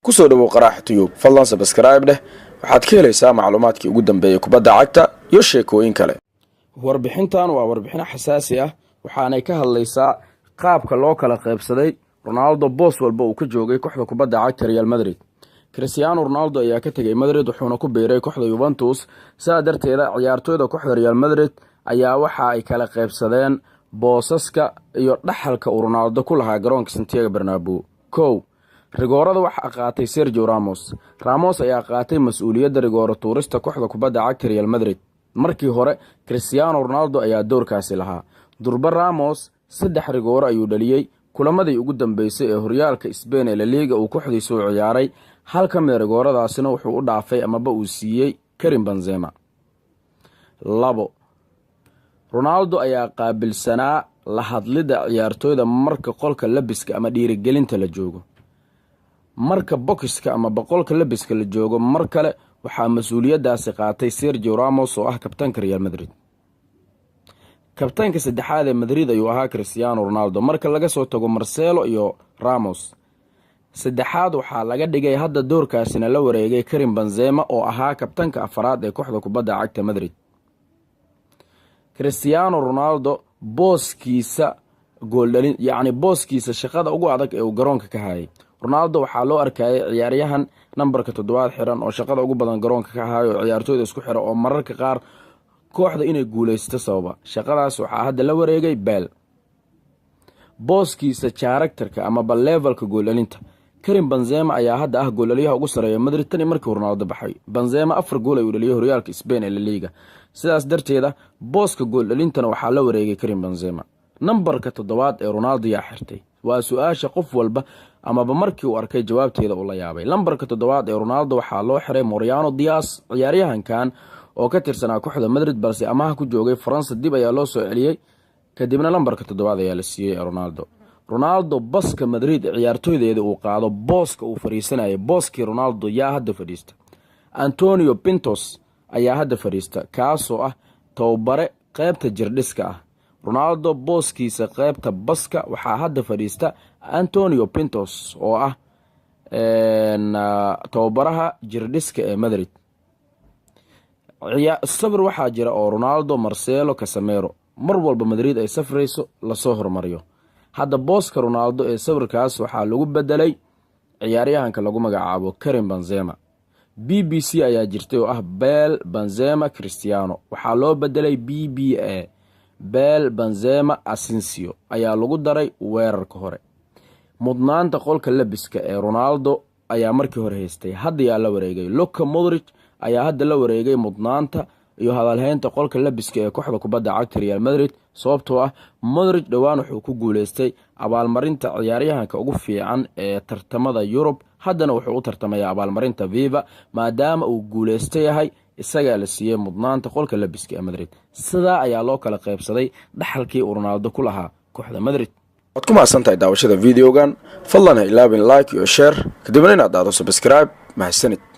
kusoo dhawow Qaraax Tube fadlan subscribe dheh waxaad ka helaysaa macluumaadkii ugu dambeeyay kubadda cagta iyo sheekooyin kale. Warbixintan waa warbixin xasaasi ah waxaanay ka hadlaysaa qaabka loo kala qaybsaday Ronaldo boos walba uu ka joogay kooxda kubadda cagta Real Madrid. Cristiano Ronaldo ayaa ka tagay Madrid wuxuuna ku biiray kooxda Juventus saa darteeda ciyaartooyda kooxda Real Madrid ayaa waxa ay kala qaybsadeen boosaska iyo dhaxalka uu Ronaldo ku lahaa garoonka Santiago Bernabeu. rigoorada waxa qaatay Sergio Ramos ayaa qaatay mas'uuliyadda rigooro tuurista kooxda kubadda cagta Real Madrid. markii hore Cristiano Ronaldo ayaa doorkaasi lahaa. durba Ramos 3 rigooro ayuu dhaliyay kulamadii ugu dambeysay ee horyaalka Spain ee La Liga uu kooxdiisu u ciyaaray. hal ka mid rigooradaasina wuxuu u dhaafay amaba uu siiyay Karim Benzema. 2 Ronaldo ayaa qaabilsanaa la hadlida ciyaartooyda marka qolka labiska ama dhiirigelinta la joogo. marka bokiska ama boqolka labiska la joogo mar kale waxaa mas'uuliyadaasi qaatay Sergio Ramos oo ah kabtanka Real Madrid. kabtanka saddexaad ee Madrid ayuu ahaa Cristiano Ronaldo marka laga soo tago Marcelo iyo Ramos. saddexaad waxaa laga dhigay hadda doorkaasina la wareegay Karim Benzema oo ahaa kabtanka afraad ee kooxda kubadda cagta Madrid. Cristiano Ronaldo booskiisa gooldhalin booskiisa shaqada ugu adag ee uu garoonka ka hayay. Ronaldo waxaa loo arkayay ciyaaryahan nambarka 7 xiran oo shaqada ugu badan garoonka ka hayo ciyaartooyda isku xira oo mararka qaar kooxda inay guuleysto sababa. shaqadaas waxaa hadda la wareegay Bale. booskiisa characterka ama levelka gooldhalinta Karim Benzema ayaa hadda ah goolaliyaha ugu sareeya Madrid tan markii Ronaldo baxay. Benzema 4 gool ayuu dhaliyay horyaalka Spain ee La Liga. sidaas darteeda booska gooldhalintana waxaa la wareegay Karim Benzema. nambarka 7 ee Ronaldo yaa xirtay waa su'aasha qof walba amaba markii uu arkay jawaabteeda uu la yaabay. lambarka 7 ee Ronaldo waxaa loo xiray Mariano Diaz ciyaaryahankan oo ka tirsanaa kooxda Madrid balse amaah ku joogay France dib ayaa loo soo celiyay kadibna lambarka 7 ayaa la siiyay Ronaldo baska Madrid ciyaartooydeeda uu qaado booska uu fariisanayay booskii Ronaldo yaa hadda fadhiista. Antonio Pintos ayaa hadda fadhiista kaasoo ah tababare qaybta jirdhiska ah. Ronaldo booskiisa qaybta baska waxaa hadda fadhiista Antonio Pintos oo ah tababaraha jirdhiska ee Madrid. sabir waxaa jira oo Ronaldo, Marcelo, Casemiro mar walba Madrid ay safrayso la soo hormariyo. hadda booska Ronaldo ee sawirkaas waxaa lagu bedelay ciyaaryahanka lagu magacaabo Karim Benzema. BBC ayaa jirtay oo ah Bale, Benzema, Cristiano waxaa loo bedelay BBA Bale, Benzema, Asensio ayaa lagu daray weerarka hore. mudnaanta qolka labiska ee Ronaldo ayaa markii hore haystay hadda yaa la wareegay. Luka Modric ayaa hadda la wareegay mudnaanta iyo hadalhaynta qolka labiska ee kooxda kubadda cagta Real Madrid sababtoo ah Modric dhawaan wuxuu ku guuleystay abaalmarinta ciyaaryahanka ugu fiican ee tartamada Yurub. haddana wuxuu u tartamayaa abaalmarinta Viva maadaama uu guuleystay yahay isaga la siiyay mudnaanta qolka labiska ee Madrid. sidaa ayaa loo kala qaybsaday dhaxalkii uu Ronaldo ku lahaa kooxda Madrid. waad ku mahadsantahay daawashada videogan fadlan ha ilaabin like iyo share kadibna inaad daado subscribe mahadsanid.